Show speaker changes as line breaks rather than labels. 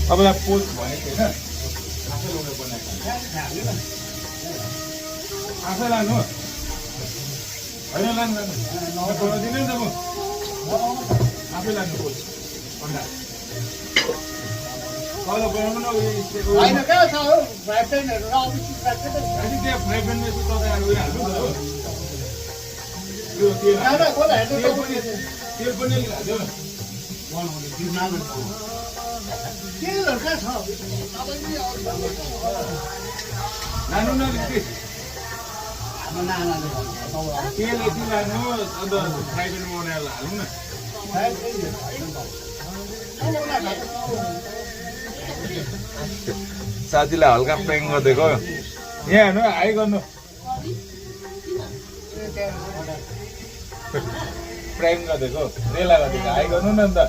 तपाईँलाई पोस्ट भनेको थिएन आफै लगेर बनाएको आफै लानु होइन लानु लानु बनाइदिनु नि त म आफै लानु पोस्ट अन्डा कल बनाउनु न
होइन कहाँ छ हौ फ्राई प्यानहरू र अरू चिज राख्छ त
त्यहाँ फ्राई प्यानमा यसो तपाईँहरू उयो हाल्नु न हो यो तेल पनि हाल्यो
तेलहरू कहाँ छ
लानु न तेल यति लानु अन्त फ्राई प्यानमा बनाएर हाल्नु न साथीलाई हल्का प्रेङ गरिदिएको यहाँ हेर्नु हाई गर्नु प्रेङ गरिदिएको रेला गरिदिएको हाई गर्नु न अन्त